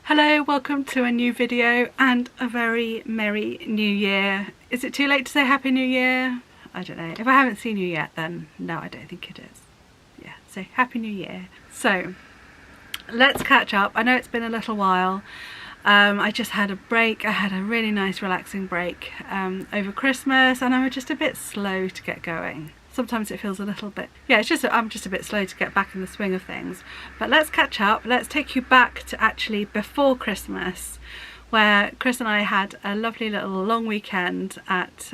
Hello, welcome to a new video and a very merry new year. Is it too late to say Happy New Year? I don't know. If I haven't seen you yet, then no, I don't think it is. Yeah, so Happy New Year. So let's catch up. I know it's been a little while. I just had a break. I had a really nice relaxing break over Christmas, and I'm just a bit slow to get going. Sometimes it feels a little bit, yeah, I'm just a bit slow to get back in the swing of things. But let's catch up. Let's take you back to actually before Christmas, where Chris and I had a lovely little long weekend at,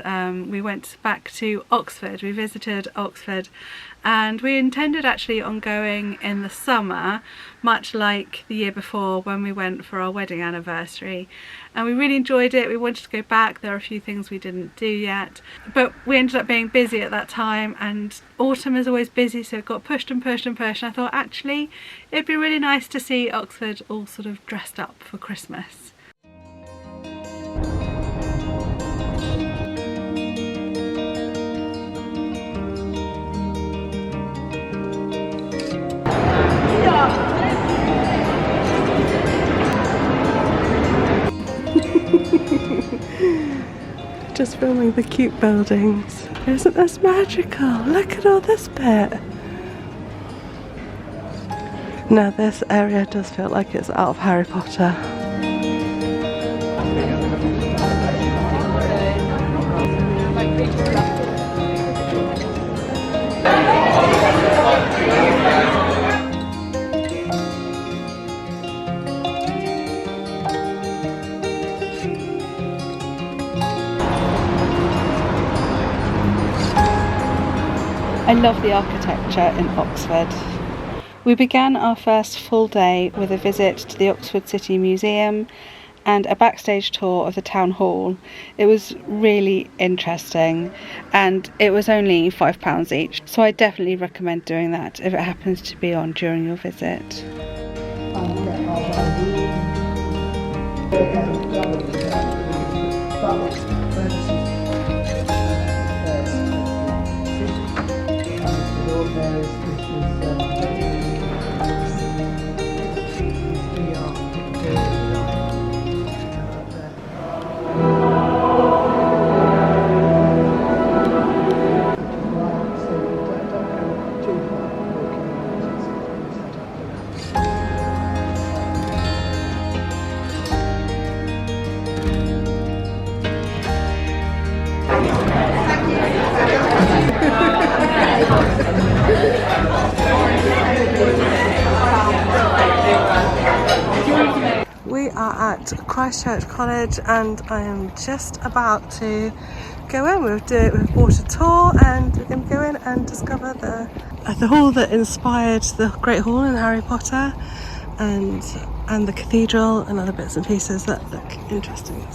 we went back to Oxford. We visited Oxford, and we intended actually on going in the summer, much like the year before when we went for our wedding anniversary, and we really enjoyed it. We wanted to go back. There are a few things we didn't do yet, but we ended up being busy at that time, and autumn is always busy, so it got pushed and pushed and pushed. And I thought actually it'd be really nice to see Oxford all sort of dressed up for Christmas. Just filming the cute buildings. Isn't this magical? Look at all this bit. Now this area does feel like it's out of Harry Potter. I love the architecture in Oxford. We began our first full day with a visit to the Oxford City Museum and a backstage tour of the town hall. It was really interesting, and it was only £5 each, so I definitely recommend doing that if it happens to be on during your visit. We are at Christchurch College, and I am just about to go in. We've bought a tour, and we're going to go in and discover the hall that inspired the Great Hall in Harry Potter, and the cathedral and other bits and pieces that look interesting.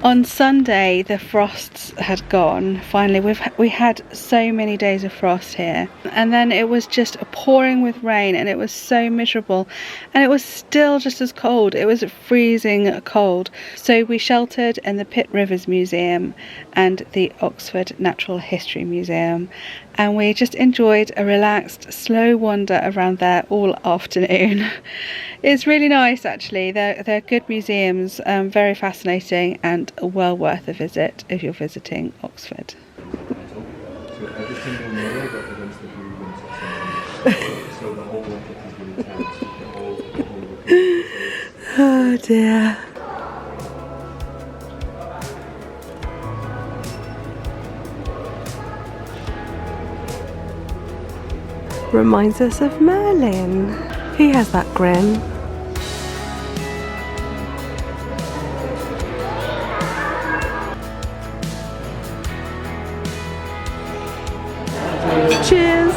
On Sunday the frosts had gone. Finally, we had so many days of frost here, and then it was just pouring with rain, and it was so miserable, and it was still just as cold. It was freezing cold. So we sheltered in the Pitt Rivers Museum and the Oxford Natural History Museum, and we just enjoyed a relaxed, slow wander around there all afternoon. It's really nice actually. They're good museums, very fascinating, and well worth a visit if you're visiting Oxford. Oh dear. Reminds us of Merlin. He has that grin. Cheers!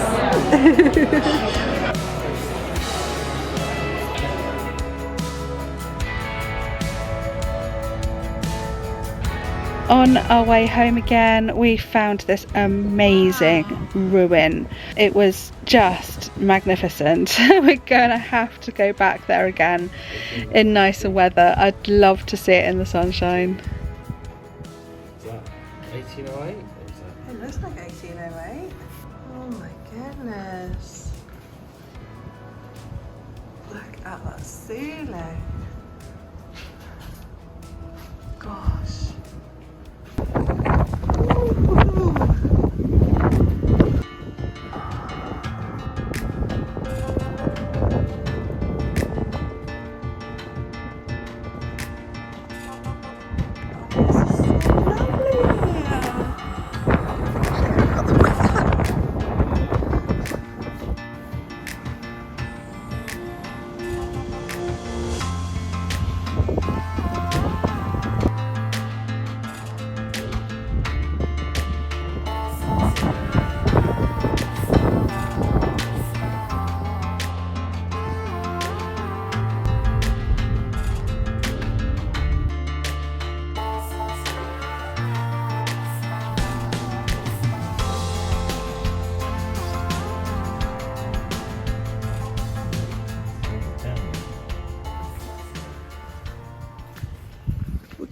On our way home again, we found this amazing ruin. It was just magnificent. We're gonna have to go back there again in nicer weather. I'd love to see it in the sunshine. Is that 1808? It looks like 1808. Oh my goodness. Look at that ceiling. Gosh.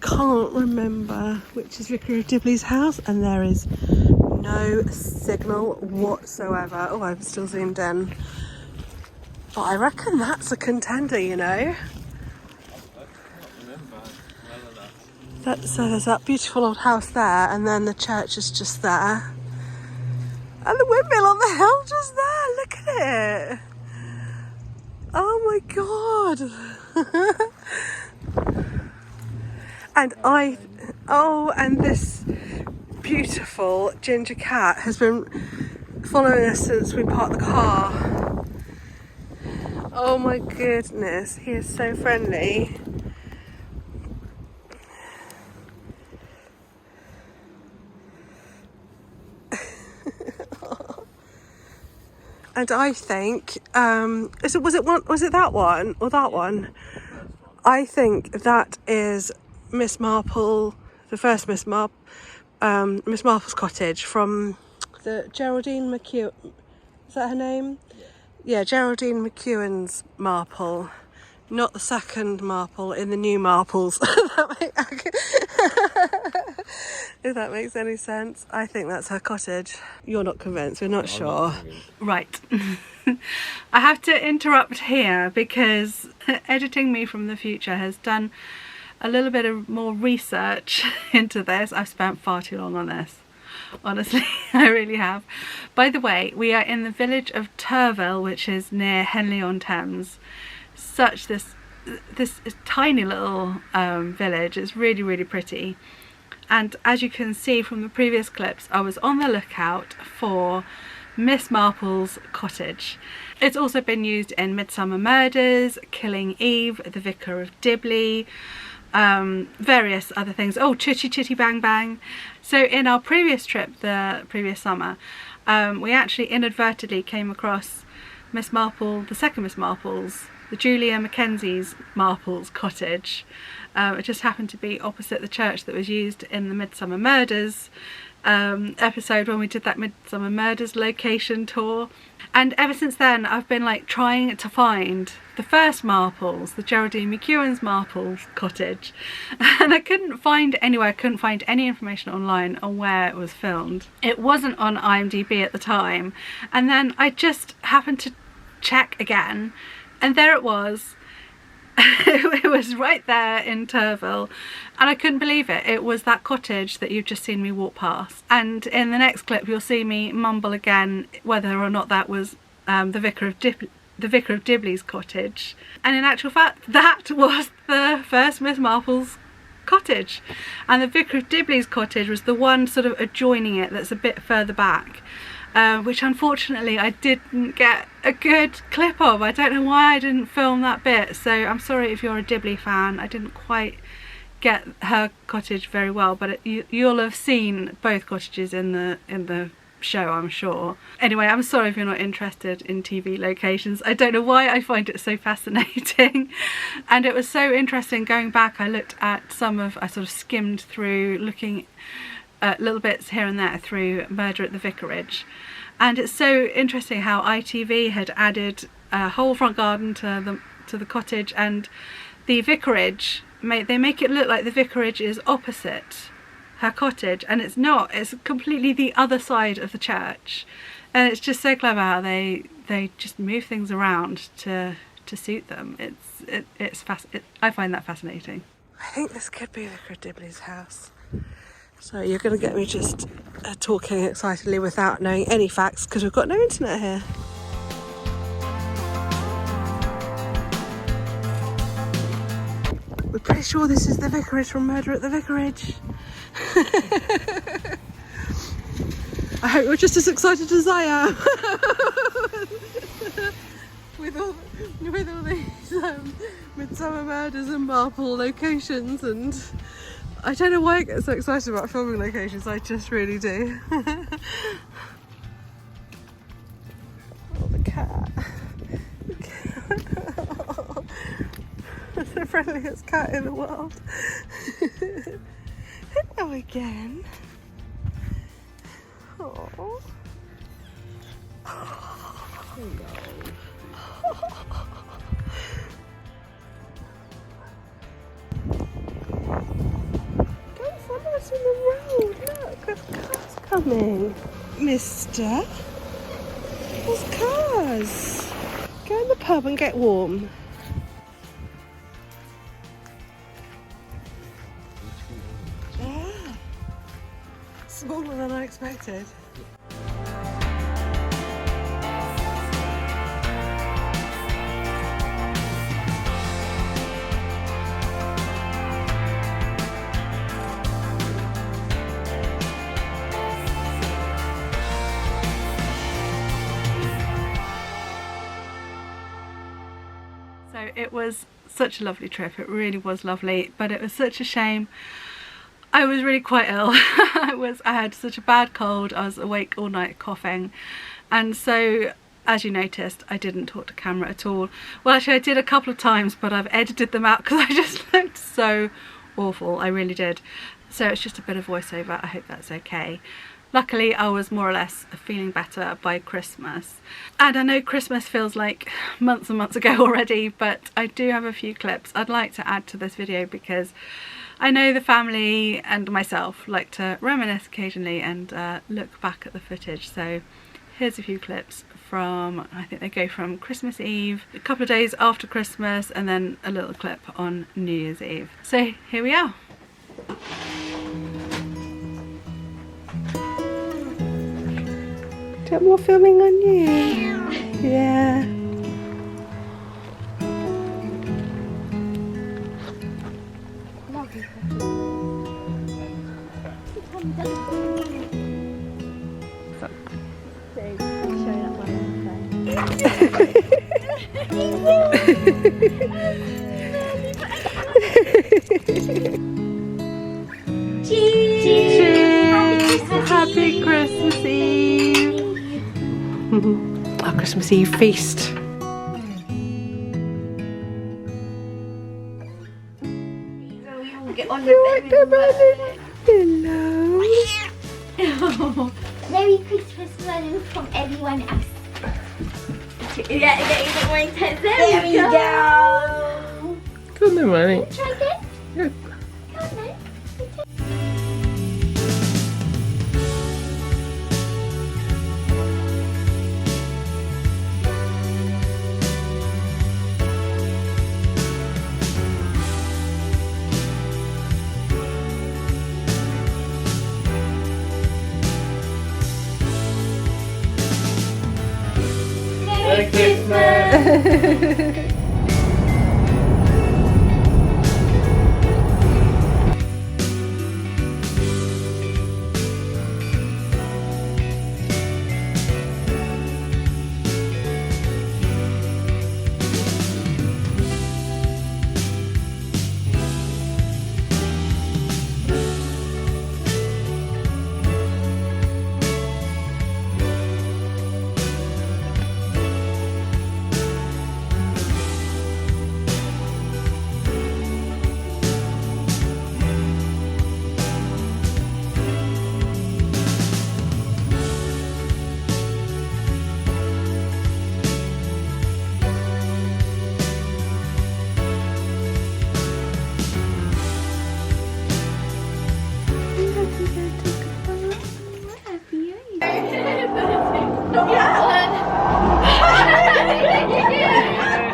Can't remember which is Vicar of Dibley's house, and there is no signal whatsoever. Oh, I've still zoomed in, but I reckon that's a contender, you know. So there's that beautiful old house there, and then the church is just there, and the windmill on the hill just there. Look at it. Oh my god. And this beautiful ginger cat has been following us since we parked the car. Oh my goodness, he is so friendly. And I think, was it that one or that one? I think that is Miss Marple, the first Miss Marple's cottage from the Geraldine McEwen. Is that her name? Yeah, Geraldine McEwen's Marple, not the second Marple in the new Marples. If that makes any sense. I think that's her cottage. You're not convinced, we're not sure. Right. I have to interrupt here because editing me from the future has done a little bit of more research into this. I've spent far too long on this. Honestly, I really have. By the way, we are in the village of Turville, which is near Henley-on-Thames. This tiny little village. It's really, really pretty. And as you can see from the previous clips, I was on the lookout for Miss Marple's cottage. It's also been used in Midsomer Murders, Killing Eve, The Vicar of Dibley, various other things. Oh, Chitty Bang Bang. So in our previous trip, the previous summer, we actually inadvertently came across Miss Marple, the second Miss Marple's the Julia Mackenzie's Marple's cottage. It just happened to be opposite the church that was used in the Midsomer Murders episode when we did that Midsomer Murders location tour. And ever since then I've been like trying to find the first Marple's, the Geraldine McEwen's Marple's cottage, and I couldn't find anywhere. I couldn't find any information online on where it was filmed. It wasn't on IMDb at the time, and then I just happened to check again, and there it was. It was right there in Turville, and I couldn't believe it. It was that cottage that you've just seen me walk past, and in the next clip you'll see me mumble again whether or not that was the Vicar of Dibley's cottage. And in actual fact that was the first Miss Marple's cottage, and the Vicar of Dibley's cottage was the one sort of adjoining it that's a bit further back, which unfortunately I didn't get a good clip of. I don't know why I didn't film that bit, so I'm sorry if you're a Dibley fan. I didn't quite get her cottage very well, but you'll have seen both cottages in the show, I'm sure. Anyway, I'm sorry if you're not interested in TV locations. I don't know why I find it so fascinating. And it was so interesting going back. I looked at I sort of skimmed through, looking at little bits here and there through Murder at the Vicarage, and it's so interesting how ITV had added a whole front garden to the cottage, and the vicarage they make it look like the vicarage is opposite her cottage, and it's not. It's completely the other side of the church, and it's just so clever how they just move things around to suit them. I find that fascinating. I think this could be Vicar of Dibley's house. So you're going to get me just talking excitedly without knowing any facts, because we've got no internet here. We're pretty sure this is the vicarage from Murder at the Vicarage. I hope you're just as excited as I am. with all these Midsomer Murders and Marple locations, and I don't know why I get so excited about filming locations, I just really do. Oh, the cat. The friendliest cat in the world. Hello again. Oh. Hello. Someone's in the road. Look, there's cars coming. Mister, there's cars. Go in the pub and get warm. Yeah. Smaller than I expected. So it was such a lovely trip. It really was lovely, but it was such a shame. I was really quite ill. I had such a bad cold. I was awake all night coughing, and so as you noticed, I didn't talk to camera at all. Well, actually I did a couple of times, but I've edited them out because I just looked so awful. I really did. So it's just a bit of voiceover. I hope that's okay. Luckily I was more or less feeling better by Christmas, and I know Christmas feels like months and months ago already, but I do have a few clips I'd like to add to this video, because I know the family and myself like to reminisce occasionally and look back at the footage. So here's a few clips from, I think they go from Christmas Eve, a couple of days after Christmas, and then a little clip on New Year's Eve. So here we are. Do you want more filming on you? Yeah. Cheers! Happy Christmas Eve! Our Christmas Eve feast. Good morning. Hello. Merry Christmas, Merlin, from everyone else. Yeah, there we go. Good morning. Try again. Yeah. Come on, then. Merry Christmas.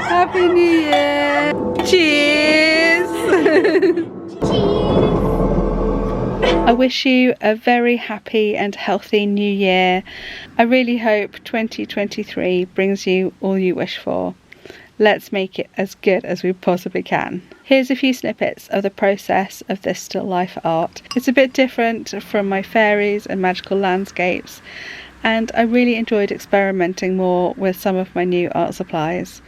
Happy New Year. Cheers. I wish you a very happy and healthy new year. I really hope 2023 brings you all you wish for. Let's make it as good as we possibly can. Here's a few snippets of the process of this still life art. It's a bit different from my fairies and magical landscapes, and I really enjoyed experimenting more with some of my new art supplies.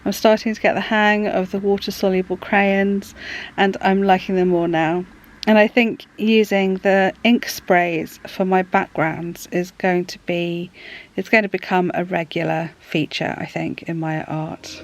I'm starting to get the hang of the water-soluble crayons, and I'm liking them more now. And I think using the ink sprays for my backgrounds is going to become a regular feature, I think, in my art.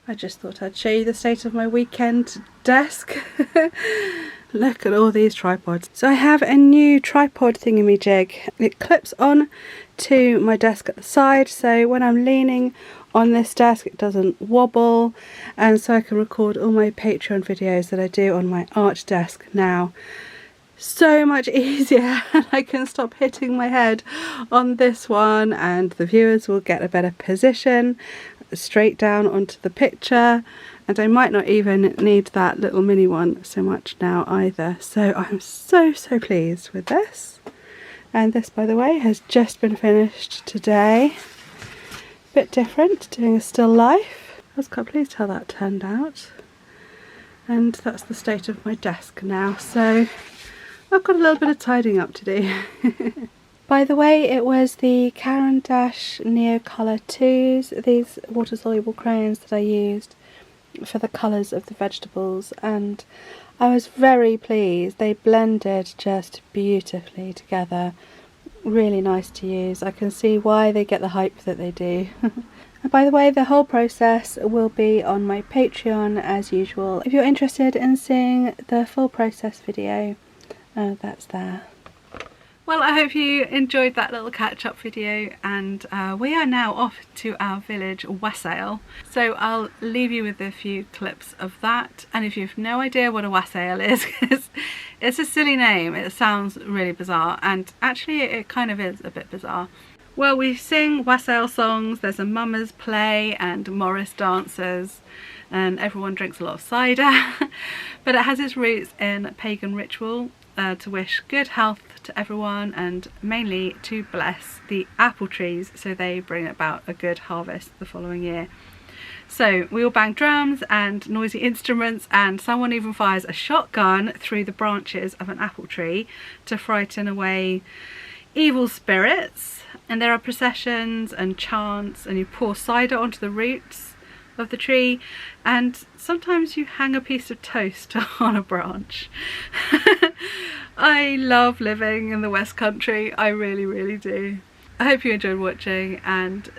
I just thought I'd show you the state of my weekend desk. Look at all these tripods. So I have a new tripod thingamajig. It clips on to my desk at the side, so when I'm leaning on this desk it doesn't wobble, and so I can record all my Patreon videos that I do on my art desk now so much easier, and I can stop hitting my head on this one and the viewers will get a better position. straight down onto the picture, and I might not even need that little mini one so much now either. So I'm so pleased with this. And this, by the way, has just been finished today. Bit different, doing a still life. I was quite pleased how that turned out. And that's the state of my desk now, so I've got a little bit of tidying up to do. By the way, it was the Caran d'Ache Neo Colour 2s, these water-soluble crayons that I used for the colours of the vegetables, and I was very pleased. They blended just beautifully together. Really nice to use. I can see why they get the hype that they do. And by the way, the whole process will be on my Patreon as usual. If you're interested in seeing the full process video, that's there. Well, I hope you enjoyed that little catch-up video, and we are now off to our village, Wassail. So I'll leave you with a few clips of that, and if you've no idea what a wassail is, it's a silly name, it sounds really bizarre, and actually it kind of is a bit bizarre. Well, we sing wassail songs, there's a mummers play and Morris dances, and everyone drinks a lot of cider. But it has its roots in pagan ritual to wish good health to everyone, and mainly to bless the apple trees so they bring about a good harvest the following year. So we all bang drums and noisy instruments, and someone even fires a shotgun through the branches of an apple tree to frighten away evil spirits. And there are processions and chants, and you pour cider onto the roots of the tree, and sometimes you hang a piece of toast on a branch. I love living in the West Country, I really do. I hope you enjoyed watching, and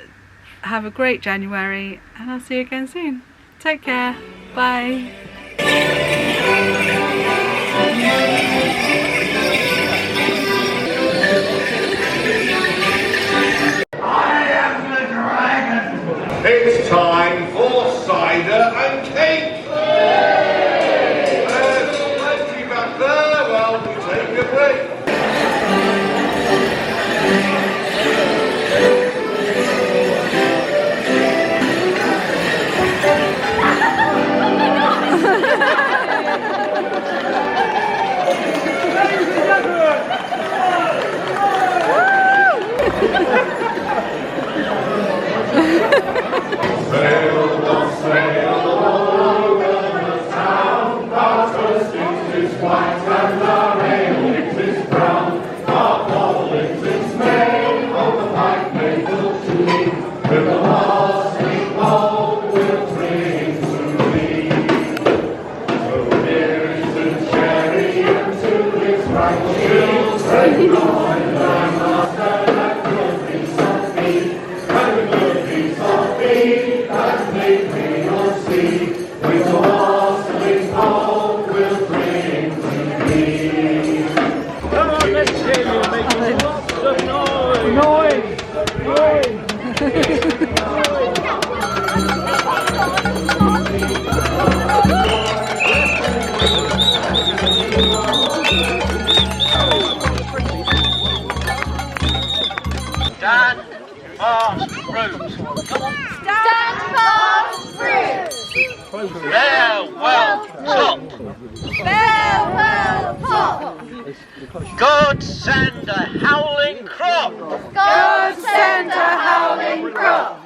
have a great January, and I'll see you again soon. Take care, bye. It's time for cider and cake! There's plenty back there while we take a break. Stand fast, fruit. Stand fast, fruit. Farewell, top. Farewell, top. God send a howling crop. God send a howling crop.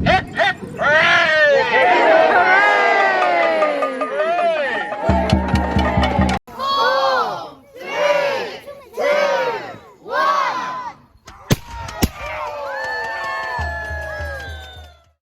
Hip, hip, hooray!